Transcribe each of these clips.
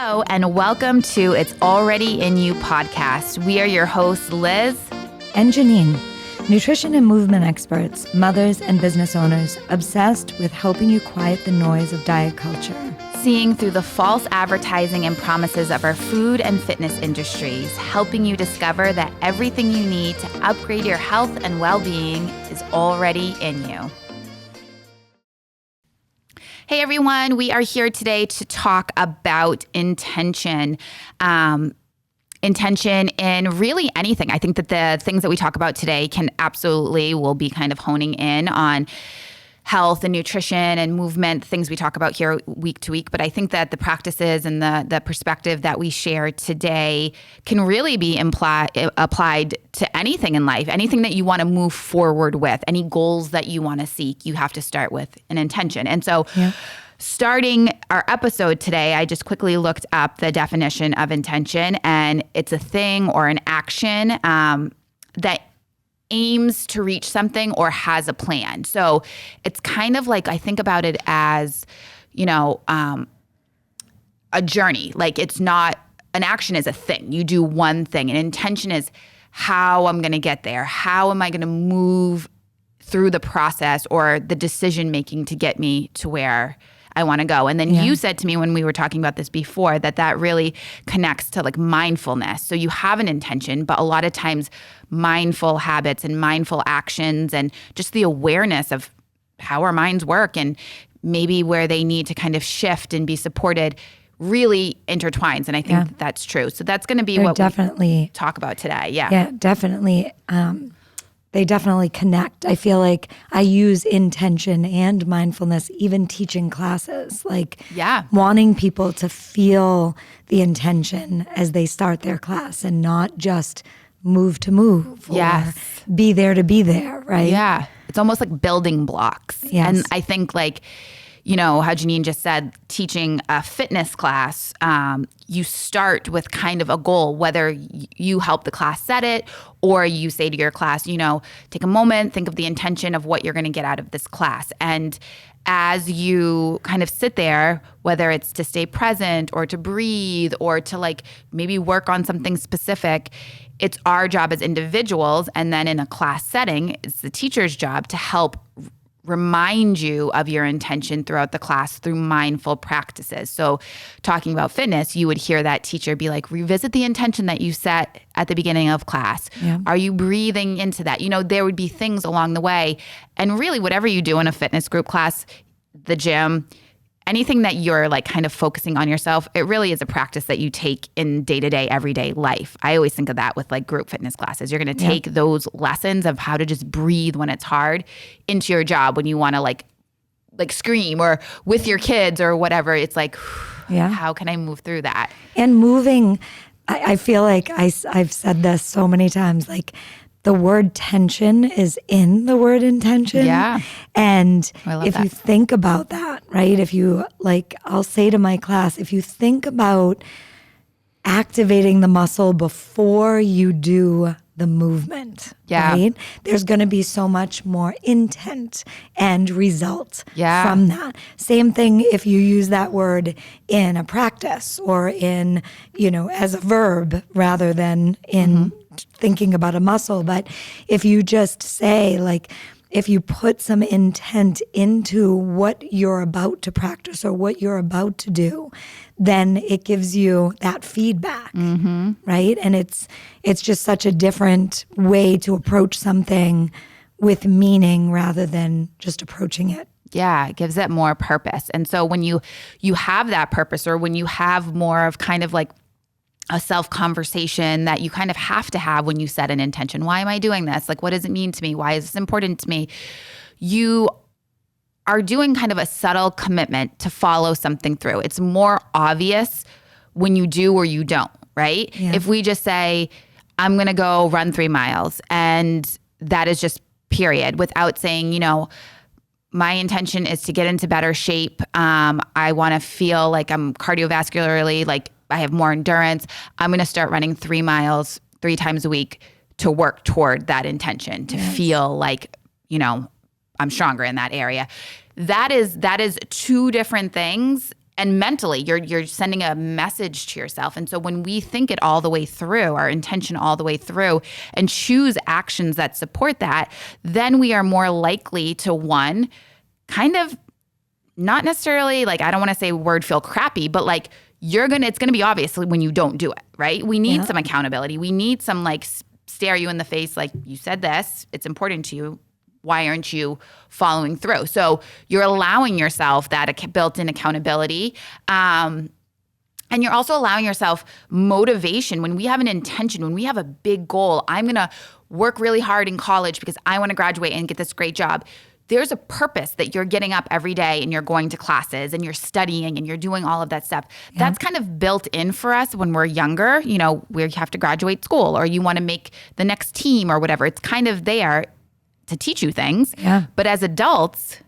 Hello, and welcome to It's Already In You podcast. We are your hosts, Liz and Janine, nutrition and movement experts, mothers and business owners, obsessed with helping you quiet the noise of diet culture. Seeing through the false advertising and promises of our food and fitness industries, helping you discover that everything you need to upgrade your health and well-being is already in you. Hey everyone, we are here today to talk about intention. Intention in really anything. I think that the things that we talk about today will be kind of honing in on health and nutrition and movement, things we talk about here week to week. But I think that the practices and the perspective that we share today can really be applied to anything in life, anything that you want to move forward with, any goals that you want to seek. You have to start with an intention. And so starting our episode today, I just quickly looked up the definition of intention, and it's a thing or an action that aims to reach something or has a plan. So it's kind of like, I think about it as, a journey. Like it's not, an action is a thing. You do one thing. An intention is how I'm going to get there. How am I going to move through the process or the decision making to get me to where I want to go. And then you said to me when we were talking about this before that really connects to like mindfulness. So you have an intention, but a lot of times mindful habits and mindful actions and just the awareness of how our minds work and maybe where they need to kind of shift and be supported really intertwines. And I think that's true. So that's going to be what we talk about today. Yeah, definitely. They definitely connect. I feel like I use intention and mindfulness even teaching classes, wanting people to feel the intention as they start their class and not just move to move or be there to be there, right? Yeah. It's almost like building blocks. Yes. And I think how Janine just said, teaching a fitness class, you start with kind of a goal, whether you help the class set it or you say to your class, take a moment, think of the intention of what you're going to get out of this class. And as you kind of sit there, whether it's to stay present or to breathe or to maybe work on something specific, it's our job as individuals. And then in a class setting, it's the teacher's job to help remind you of your intention throughout the class through mindful practices. So talking about fitness, you would hear that teacher be like, revisit the intention that you set at the beginning of class. Yeah. Are you breathing into that? There would be things along the way. And really whatever you do in a fitness group class, the gym, anything that you're kind of focusing on yourself, it really is a practice that you take in day-to-day, everyday life. I always think of that with group fitness classes. You're going to take those lessons of how to just breathe when it's hard into your job when you want to scream or with your kids or whatever. It's how can I move through that? And moving, I feel like I've said this so many times, the word tension is in the word intention. Yeah. And if you think about that, right? If you I'll say to my class, if you think about activating the muscle before you do the movement, right? There's going to be so much more intent and result from that. Same thing if you use that word in a practice or in, as a verb rather than in thinking about a muscle. But if you just say if you put some intent into what you're about to practice or what you're about to do, then it gives you that feedback, right? And it's just such a different way to approach something with meaning rather than just approaching it. Yeah, it gives it more purpose. And so when you have that purpose or when you have more of kind of a self-conversation that you kind of have to have when you set an intention. Why am I doing this? What does it mean to me? Why is this important to me? You are doing kind of a subtle commitment to follow something through. It's more obvious when you do or you don't, right? Yeah. If we just say, I'm going to go run 3 miles and that is just period without saying, my intention is to get into better shape. I want to feel like I'm cardiovascularly, I have more endurance. I'm going to start running 3 miles 3 times a week to work toward that intention, to feel I'm stronger in that area. That is 2 different things. and mentally you're sending a message to yourself. And so when we think it all the way through, our intention all the way through, and choose actions that support that, then we are more likely to, one, kind of not necessarily, like, I don't want to say word feel crappy, but like it's going to be obvious when you don't do it, right? We need some accountability. We need some like stare you in the face, like, you said this, it's important to you. Why aren't you following through? So you're allowing yourself that built-in accountability. And you're also allowing yourself motivation. When we have an intention, when we have a big goal, I'm going to work really hard in college because I want to graduate and get this great job. There's a purpose that you're getting up every day and you're going to classes and you're studying and you're doing all of that stuff. Yeah. That's kind of built in for us when we're younger. You know, we have to graduate school or you want to make the next team or whatever. It's kind of there to teach you things. Yeah. But as adults,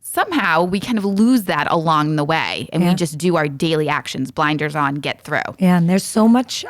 somehow we kind of lose that along the way and we just do our daily actions, blinders on, get through. Yeah, and there's so much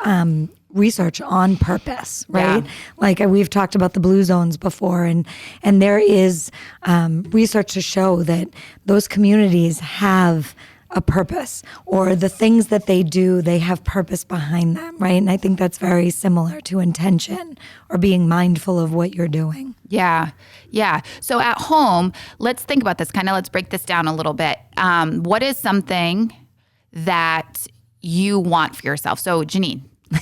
research on purpose, right? Yeah. Like we've talked about the blue zones before, and there is research to show that those communities have a purpose, or the things that they do, they have purpose behind them, right? And I think that's very similar to intention or being mindful of what you're doing. Yeah. Yeah. So at home, let's think about this. Let's break this down a little bit. What is something that you want for yourself? So Janine,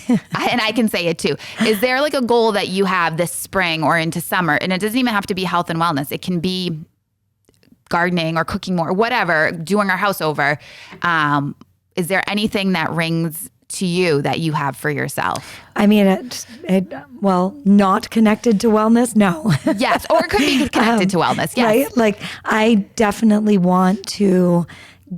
and I can say it too. Is there like a goal that you have this spring or into summer? And it doesn't even have to be health and wellness. It can be gardening or cooking more, whatever, doing our house over. Is there anything that rings to you that you have for yourself? I mean, well, not connected to wellness? No. Yes. Or it could be connected to wellness. Yes. Right? Like I definitely want to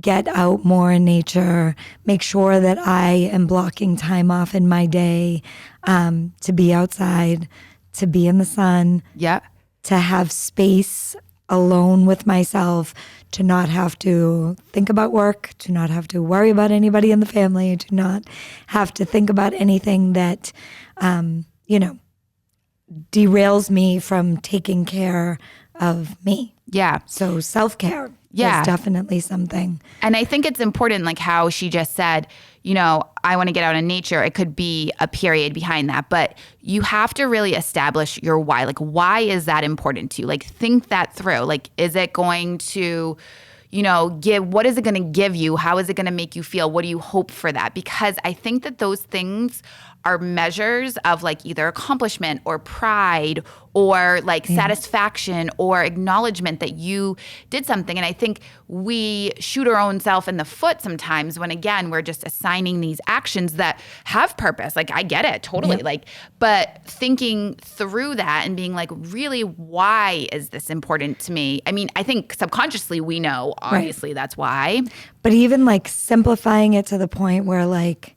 get out more in nature, make sure that I am blocking time off in my day to be outside, to be in the sun, to have space alone with myself, to not have to think about work, to not have to worry about anybody in the family, to not have to think about anything that, derails me from taking care of me. Yeah. So self-care. Yeah, is definitely something. And I think it's important, like how she just said, I want to get out in nature. It could be a period behind that, but you have to really establish your why. Like, why is that important to you? Like, think that through. Like, is it going to, what is it going to give you? How is it going to make you feel? What do you hope for that? Because I think that those things are measures of like either accomplishment or pride or like satisfaction or acknowledgement that you did something. And I think we shoot our own self in the foot sometimes when, again, we're just assigning these actions that have purpose. Like, I get it totally. Yep. Like, but thinking through that and being like, really, why is this important to me? I mean, I think subconsciously we know, obviously, that's why. But even like simplifying it to the point where like,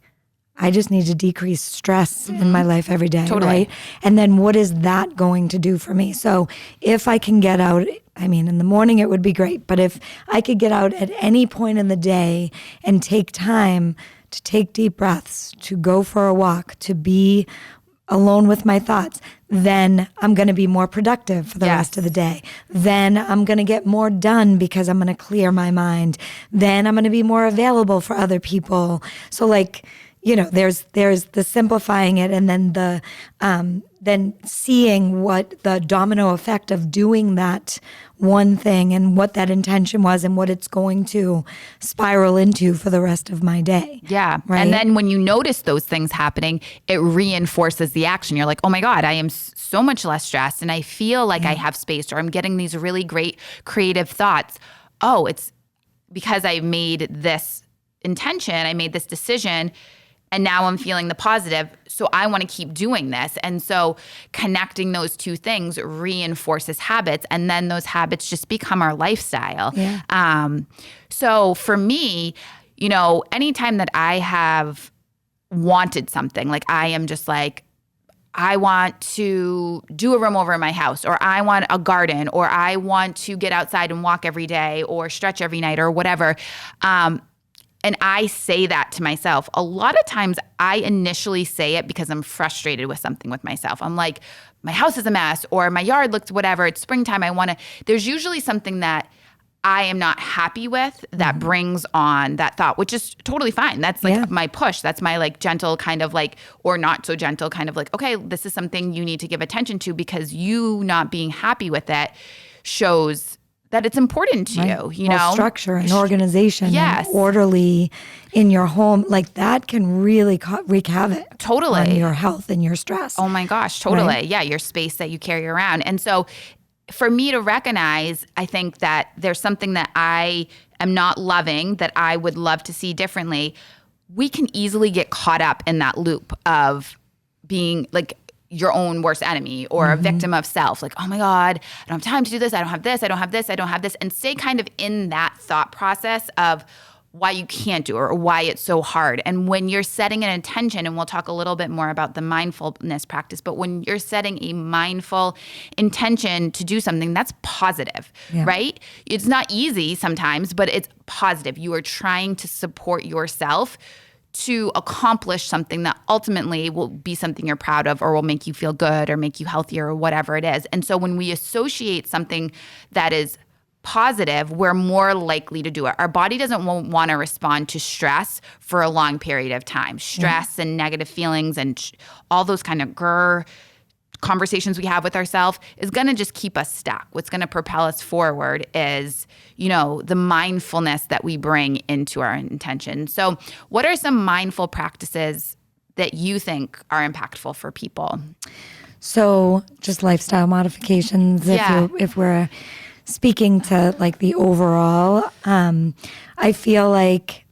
I just need to decrease stress in my life every day, right? And then what is that going to do for me? So if I can get out, I mean, in the morning it would be great, but if I could get out at any point in the day and take time to take deep breaths, to go for a walk, to be alone with my thoughts, then I'm going to be more productive for the rest of the day. Then I'm going to get more done because I'm going to clear my mind. Then I'm going to be more available for other people. So like, there's the simplifying it, and then the then seeing what the domino effect of doing that one thing and what that intention was and what it's going to spiral into for the rest of my day. Yeah. Right? And then when you notice those things happening, it reinforces the action. You're like, oh my God, I am so much less stressed and I feel like I have space, or I'm getting these really great creative thoughts. Oh, it's because I made this intention, I made this decision, and now I'm feeling the positive, so I want to keep doing this. And so connecting those two things reinforces habits, and then those habits just become our lifestyle. Yeah. So for me, anytime that I have wanted something, like I am just like, I want to do a room over in my house, or I want a garden, or I want to get outside and walk every day or stretch every night or whatever. And I say that to myself. A lot of times I initially say it because I'm frustrated with something with myself. I'm like, my house is a mess, or my yard looks whatever. It's springtime. There's usually something that I am not happy with, that brings on that thought, which is totally fine. That's like my push. That's my like gentle kind of like, or not so gentle kind of like, okay, this is something you need to give attention to, because you not being happy with it shows that it's important to you, you know? Structure and organization Yes. and orderly in your home, like that can really wreak havoc Totally. on your health and your stress. Oh my gosh, totally. Right? Yeah, your space that you carry around. And so for me to recognize, I think that there's something that I am not loving that I would love to see differently. We can easily get caught up in that loop of being like your own worst enemy or a victim of self. Like, oh my God, I don't have time to do this. I don't have this. I don't have this. I don't have this. And stay kind of in that thought process of why you can't do it or why it's so hard. And when you're setting an intention, and we'll talk a little bit more about the mindfulness practice, but when you're setting a mindful intention to do something, that's positive, right? It's not easy sometimes, but it's positive. You are trying to support yourself to accomplish something that ultimately will be something you're proud of or will make you feel good or make you healthier or whatever it is. And so when we associate something that is positive, we're more likely to do it. Our body doesn't want to respond to stress for a long period of time. Stress and negative feelings and all those kind of conversations we have with ourselves is going to just keep us stuck. What's going to propel us forward is, you know, the mindfulness that we bring into our intention. So what are some mindful practices that you think are impactful for people? So just lifestyle modifications, if we're speaking to like the overall, I feel like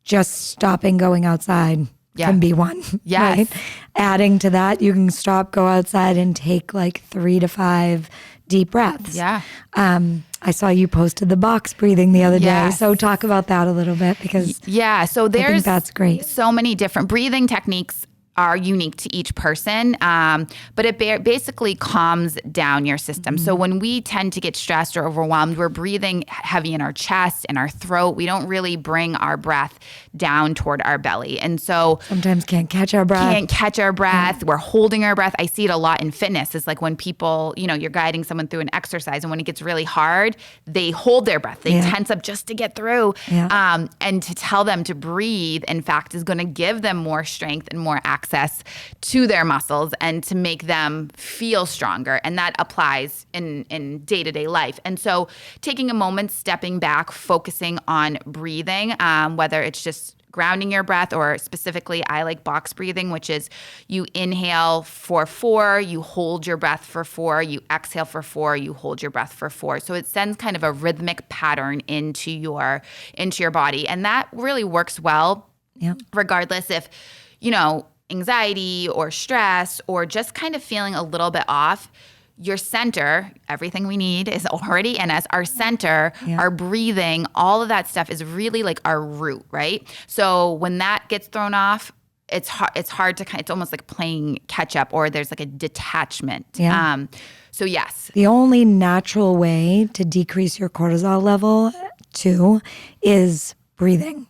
just stopping going outside can be one. Yes. Right? Adding to that, you can go outside and take like 3 to 5 deep breaths. Yeah. I saw you posted the box breathing the other day. Yes. So talk about that a little bit, because so there's I think that's great. So many different breathing techniques are unique to each person, but it basically calms down your system. So when we tend to get stressed or overwhelmed, we're breathing heavy in our chest and our throat. We don't really bring our breath down toward our belly. And so sometimes can't catch our breath. We're holding our breath. I see it a lot in fitness. It's like when people, you know, you're guiding someone through an exercise, and when it gets really hard, they hold their breath. They tense up just to get through. And to tell them to breathe, in fact, is going to give them more strength and more access to their muscles and to make them feel stronger. And that applies in day-to-day life. And so taking a moment, stepping back, focusing on breathing, whether it's just grounding your breath, or specifically I like box breathing, which is you inhale for 4, you hold your breath for 4, you exhale for 4, you hold your breath for 4. So it sends kind of a rhythmic pattern into your body. And that really works well, regardless if, you know, anxiety or stress or just kind of feeling a little bit off. Your center, everything we need is already in us. Our center, our breathing, all of that stuff is really like our root, right? So when that gets thrown off, it's hard to it's almost like playing catch up, or there's like a detachment. So yes. The only natural way to decrease your cortisol level too is breathing.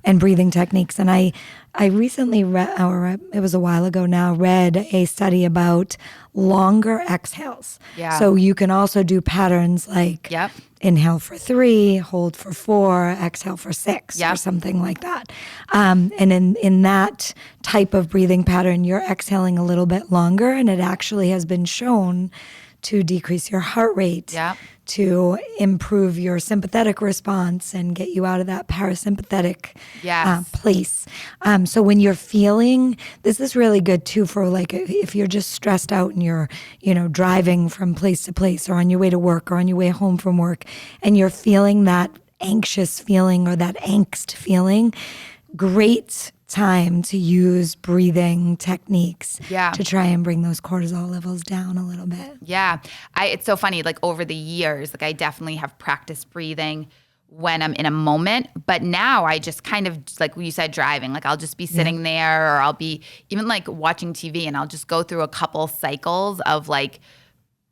And breathing techniques. And I recently read, or it was a while ago now, read a study about longer exhales. So you can also do patterns like inhale for 3, hold for 4, exhale for 6, or something like that. And in that type of breathing pattern, you're exhaling a little bit longer, and it actually has been shown to decrease your heart rate, to improve your sympathetic response and get you out of that parasympathetic place. So when you're feeling, this is really good too for like if you're just stressed out and you're, you know, driving from place to place or on your way to work or on your way home from work, and you're feeling that anxious feeling or that angst feeling, great time to use breathing techniques to try and bring those cortisol levels down a little bit. It's so funny, like over the years, like I definitely have practiced breathing when I'm in a moment, but now I just kind of, like you said, driving, like I'll just be sitting there, or I'll be even like watching TV, and I'll just go through a couple cycles of like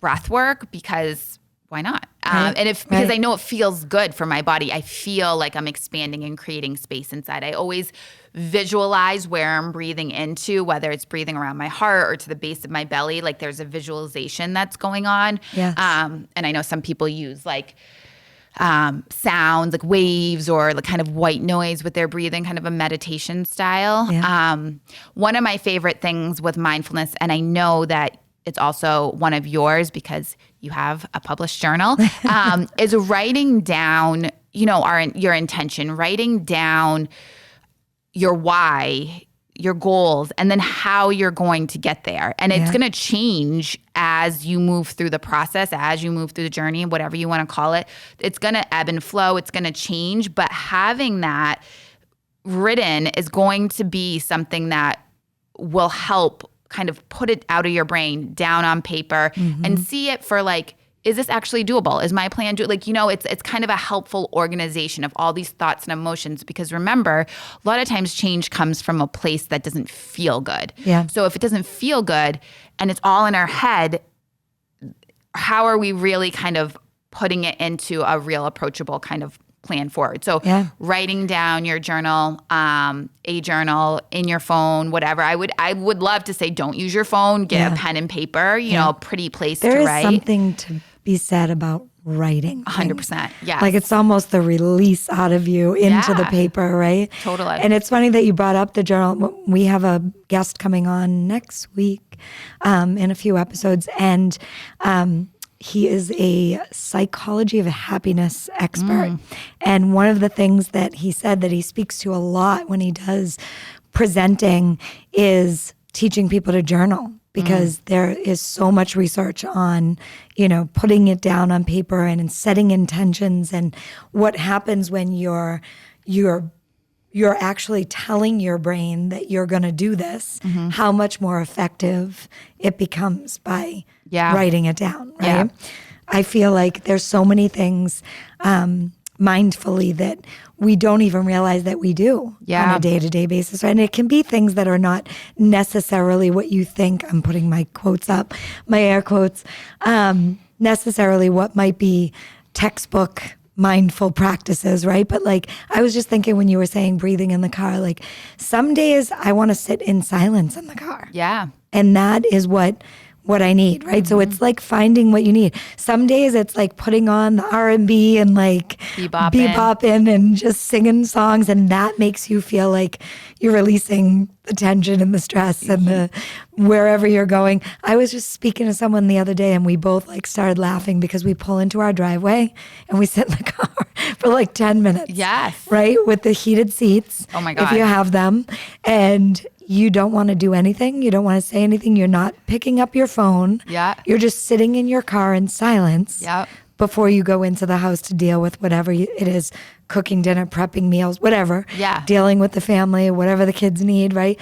breath work, because why not? Because I know it feels good for my body. I feel like I'm expanding and creating space inside. I always visualize where I'm breathing into, whether it's breathing around my heart or to the base of my belly. Like there's a visualization that's going on. And I know some people use like sounds like waves or like kind of white noise with their breathing, kind of a meditation style. Yeah. One of my favorite things with mindfulness, and I know that it's also one of yours because you have a published journal, is writing down, your intention, writing down your why, your goals, and then how you're going to get there. And it's going to change as you move through the process, as you move through the journey, whatever you want to call it. It's going to ebb and flow. It's going to change. But having that written is going to be something that will help kind of put it out of your brain, down on paper, and see it for like, is this actually doable? Is my plan it's kind of a helpful organization of all these thoughts and emotions, because remember, a lot of times change comes from a place that doesn't feel good. Yeah. So if it doesn't feel good and it's all in our head, how are we really kind of putting it into a real approachable kind of plan forward? So writing down your journal, a journal in your phone, whatever. I would love to say don't use your phone, get a pen and paper, a pretty place to write. There is something to be said about writing. 100%. Yeah. Like it's almost the release out of you into the paper, right? Totally. And it's funny that you brought up the journal. We have a guest coming on next week in a few episodes, and he is a psychology of happiness expert. And one of the things that he said that he speaks to a lot when he does presenting is teaching people to journal, because there is so much research on, putting it down on paper and setting intentions, and what happens when you're actually telling your brain that you're going to do this, how much more effective it becomes by writing it down, right? Yeah. I feel like there's so many things mindfully that we don't even realize that we do on a day-to-day basis. And it can be things that are not necessarily what you think. I'm putting my quotes up, my air quotes, necessarily what might be textbook mindful practices, right? But like, I was just thinking when you were saying breathing in the car, like some days I want to sit in silence in the car. Yeah. And that is what I need, right? So it's like finding what you need. Some days it's like putting on the R&B and like bebopping and just singing songs, and that makes you feel like you're releasing the tension and the stress and the wherever you're going. I was just speaking to someone the other day, and we both like started laughing because we pull into our driveway and we sit in the car for like 10 minutes. Yes. Right? With the heated seats. Oh my God. If you have them. And you don't want to do anything. You don't want to say anything. You're not picking up your phone. Yeah. You're just sitting in your car in silence Yep. before you go into the house to deal with whatever it is, cooking dinner, prepping meals, whatever. Yeah. Dealing with the family, whatever the kids need, right?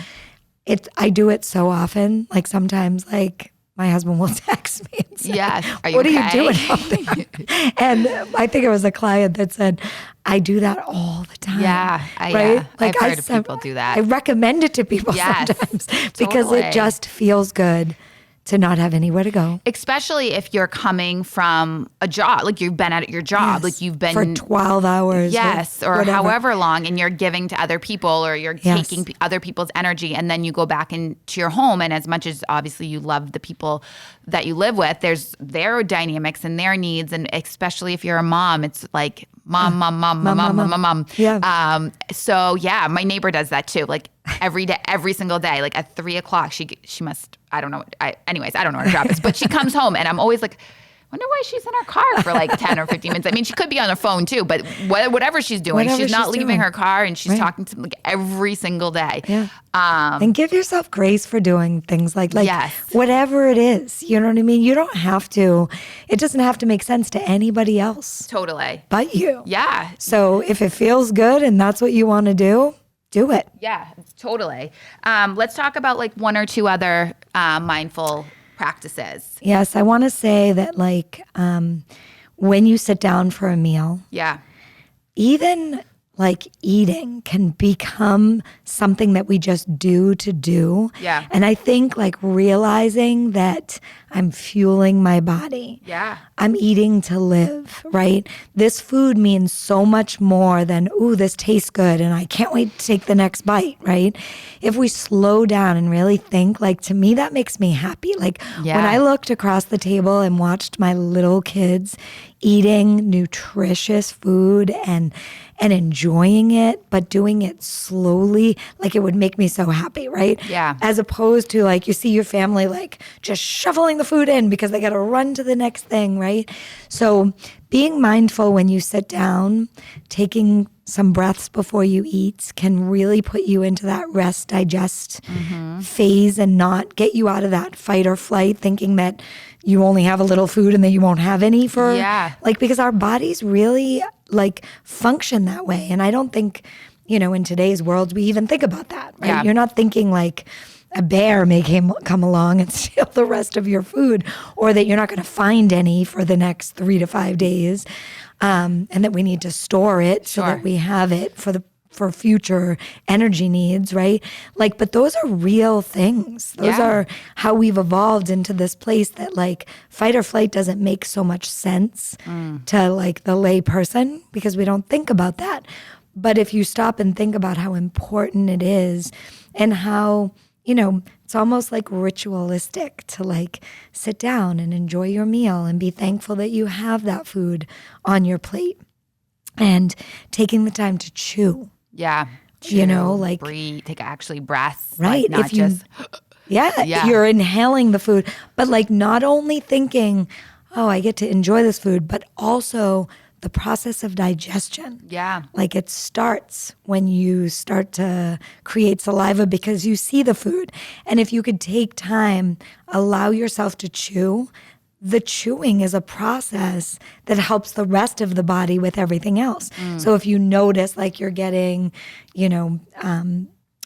I do it so often. Like sometimes like my husband will text me and say, Are you what okay? are you doing out there? And I think it was a client that said, I do that all the time. Yeah. Right? Like I've heard of people do that. I recommend it to people sometimes because it just feels good to not have anywhere to go. Especially if you're coming from a job, like you've been at your job, like you've been for 12 hours. or however long, and you're giving to other people, or you're taking other people's energy, and then you go back into your home. And as much as obviously you love the people that you live with, there's their dynamics and their needs. And especially if you're a mom, it's like mom. Yeah. So yeah, my neighbor does that too. Like every day, every single day, like at 3:00, she must, I don't know. I don't know what her job is, but she comes home and I'm always like, wonder why she's in her car for like 10 or 15 minutes. I mean, she could be on her phone too, but whatever she's doing, she's not leaving her car, and she's talking to like every single day. Yeah. And give yourself grace for doing things like whatever it is. You know what I mean? You don't have to, it doesn't have to make sense to anybody else. Totally. But you. Yeah. So if it feels good and that's what you want to do it. Yeah, totally. Let's talk about like one or two other mindful practices. Yes, I want to say that like when you sit down for a meal, even like eating can become something that we just do to do. Yeah. And I think like realizing that I'm fueling my body. Yeah. I'm eating to live, right? This food means so much more than, ooh, this tastes good and I can't wait to take the next bite, right? If we slow down and really think, like, to me, that makes me happy. Like when I looked across the table and watched my little kids eating nutritious food and enjoying it, but doing it slowly, like it would make me so happy, right? Yeah. As opposed to like you see your family like just shoveling the food in because they got to run to the next thing, right? So being mindful when you sit down, taking some breaths before you eat can really put you into that rest, digest phase and not get you out of that fight or flight thinking that you only have a little food and then you won't have any for like, because our bodies really like function that way. And I don't think, in today's world, we even think about that, right? Yeah. You're not thinking like a bear may come along and steal the rest of your food, or that you're not going to find any for the next 3 to 5 days. And that we need to store it so that we have it for future energy needs, right? Like, but those are real things. Those are how we've evolved into this place that like fight or flight doesn't make so much sense to like the lay person because we don't think about that. But if you stop and think about how important it is and how, it's almost like ritualistic to like sit down and enjoy your meal and be thankful that you have that food on your plate and taking the time to chew. Yeah. Like breathe, take actually breaths. Right. Like not just. You're inhaling the food, but like not only thinking, oh, I get to enjoy this food, but also the process of digestion. Yeah. Like it starts when you start to create saliva because you see the food. And if you could take time, allow yourself to chew, the chewing is a process that helps the rest of the body with everything else. So if you notice like you're getting,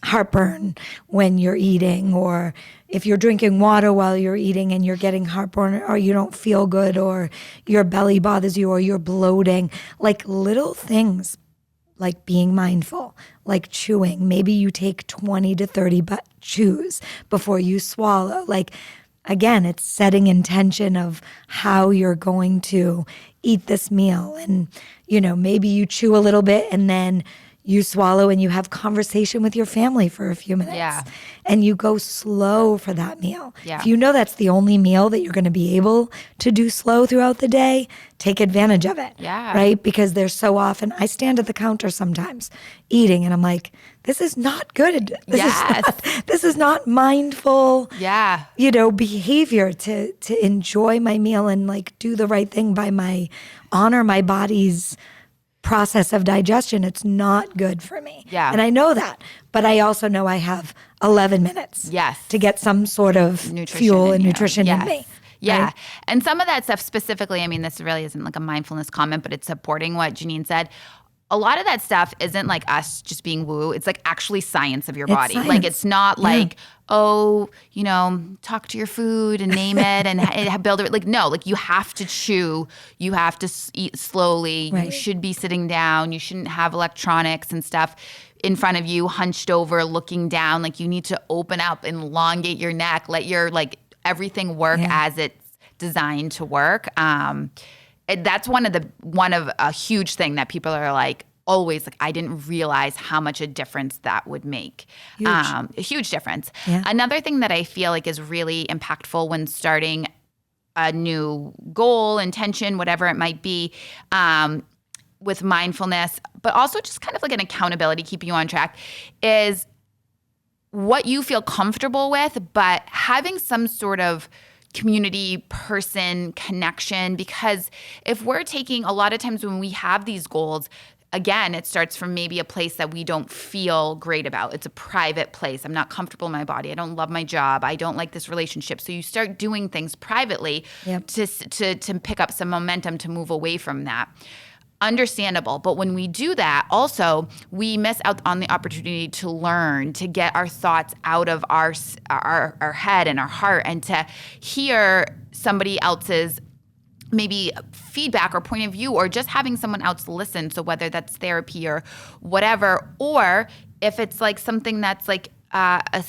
heartburn when you're eating, or if you're drinking water while you're eating and you're getting heartburn, or you don't feel good, or your belly bothers you, or you're bloating, like little things like being mindful, like chewing. Maybe you take 20 to 30 chews before you swallow. Like, again, it's setting intention of how you're going to eat this meal. And, maybe you chew a little bit and then you swallow and you have conversation with your family for a few minutes. Yeah. And you go slow for that meal. Yeah. If you know that's the only meal that you're going to be able to do slow throughout the day, take advantage of it. Yeah. Right? Because there's so often, I stand at the counter sometimes eating and I'm like, this is not good. This is not mindful, behavior to enjoy my meal and like do the right thing by honor my body's process of digestion. It's not good for me. Yeah. And I know that, but I also know I have 11 minutes to get some sort of fuel and nutrition in me. Yeah. Right? And some of that stuff specifically, I mean, this really isn't like a mindfulness comment, but it's supporting what Janine said. A lot of that stuff isn't like us just being woo. It's like actually science of your body. Science. Like it's not like, talk to your food and name it and build it. Like, no, like you have to chew. You have to eat slowly. Right. You should be sitting down. You shouldn't have electronics and stuff in front of you, hunched over, looking down. Like you need to open up and elongate your neck. Let your everything work as it's designed to work. That's one of a huge thing that people are like always like, I didn't realize how much a difference that would make. A huge difference. Yeah. Another thing that I feel like is really impactful when starting a new goal, intention, whatever it might be, with mindfulness, but also just kind of like an accountability, keeping you on track, is what you feel comfortable with, but having some sort of community, person, connection. Because if we're taking, a lot of times when we have these goals, again, it starts from maybe a place that we don't feel great about. It's a private place. I'm not comfortable in my body. I don't love my job. I don't like this relationship. So you start doing things privately to pick up some momentum to move away from that. Understandable. But when we do that, also, we miss out on the opportunity to learn, to get our thoughts out of our head and our heart, and to hear somebody else's maybe feedback or point of view, or just having someone else listen. So whether that's therapy or whatever, or if it's like something that's like a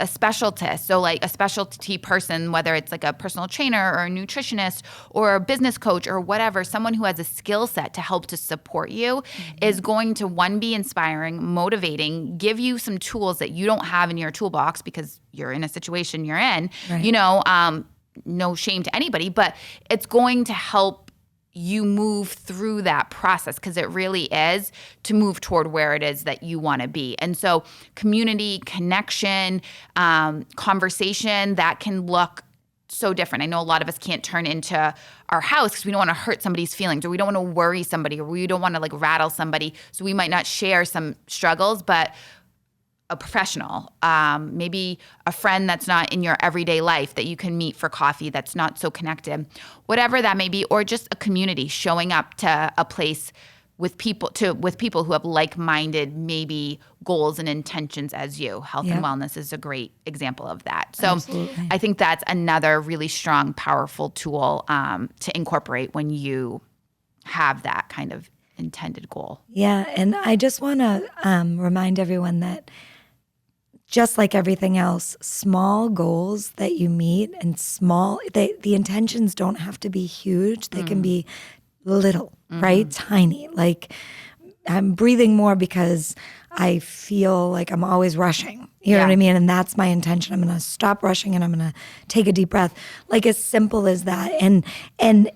specialist, so like a specialty person, whether it's like a personal trainer or a nutritionist or a business coach or whatever, someone who has a skill set to help to support you is going to, one, be inspiring, motivating, give you some tools that you don't have in your toolbox because you're in a situation you're in, right. No shame to anybody, but it's going to help you move through that process, because it really is to move toward where it is that you want to be. And so community, connection, conversation, that can look so different. I know a lot of us can't turn into our house because we don't want to hurt somebody's feelings, or we don't want to worry somebody, or we don't want to like rattle somebody. So we might not share some struggles, but a professional, maybe a friend that's not in your everyday life that you can meet for coffee that's not so connected, whatever that may be, or just a community, showing up to a place with people who have like-minded maybe goals and intentions as you. Health and wellness is a great example of that. So absolutely. I think that's another really strong, powerful tool to incorporate when you have that kind of intended goal. Yeah, and I just want to remind everyone that just like everything else, small goals that you meet and the intentions don't have to be huge. They can be little, right? Tiny. Like, I'm breathing more because I feel like I'm always rushing. You know what I mean? And that's my intention. I'm going to stop rushing and I'm going to take a deep breath. Like, as simple as that. And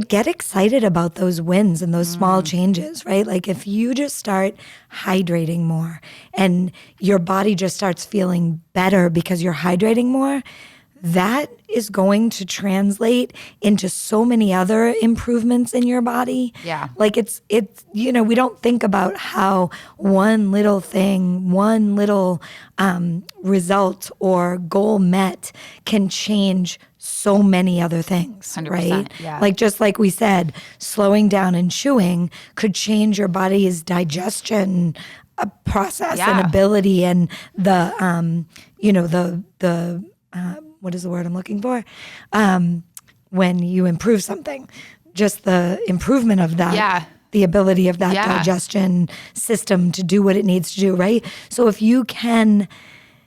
get excited about those wins and those small changes, right? Like, if you just start hydrating more and your body just starts feeling better because you're hydrating more, that is going to translate into so many other improvements in your body. Yeah. Like, it's we don't think about how one little thing, one little result or goal met can change so many other things, 100%, right? yeah. Like, just like we said, slowing down and chewing could change your body's digestion process and ability, and the what is the word I'm looking for? When you improve something, just the improvement of that, the ability of that digestion system to do what it needs to do, right? So if you can,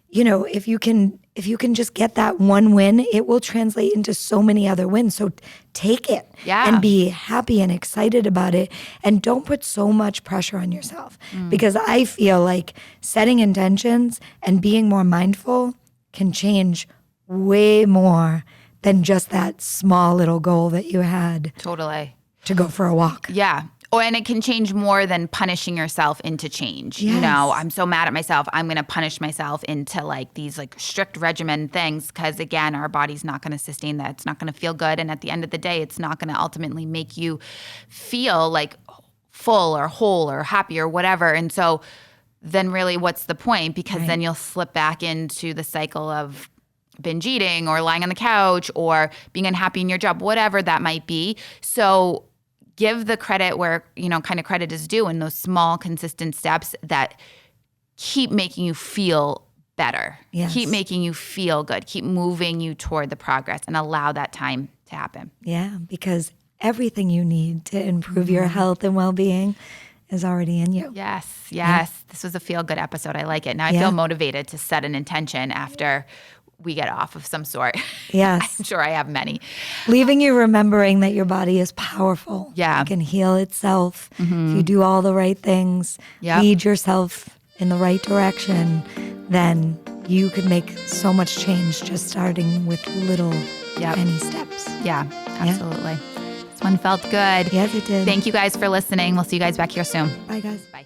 if you can just get that one win, it will translate into so many other wins. So take it and be happy and excited about it. And don't put so much pressure on yourself, because I feel like setting intentions and being more mindful can change way more than just that small little goal that you had. Totally. To go for a walk. Yeah. And it can change more than punishing yourself into change. Yes. I'm so mad at myself, I'm going to punish myself into like these like strict regimen things, because again, our body's not going to sustain that. It's not going to feel good. And at the end of the day, it's not going to ultimately make you feel like full or whole or happy or whatever. And so then really, what's the point? Because then you'll slip back into the cycle of binge eating or lying on the couch or being unhappy in your job, whatever that might be. So give the credit where, kind of credit is due, in those small, consistent steps that keep making you feel better, keep making you feel good, keep moving you toward the progress, and allow that time to happen. Yeah, because everything you need to improve your health and well-being is already in you. Yes. Yeah. This was a feel-good episode. I like it. Now I feel motivated to set an intention after we get off of some sort. Yes. I'm sure I have many. Leaving you remembering that your body is powerful. Yeah. It can heal itself if you do all the right things, lead yourself in the right direction, then you could make so much change just starting with little tiny steps. Yeah, absolutely. This one felt good. Yes, it did. Thank you guys for listening. We'll see you guys back here soon. Bye, guys. Bye.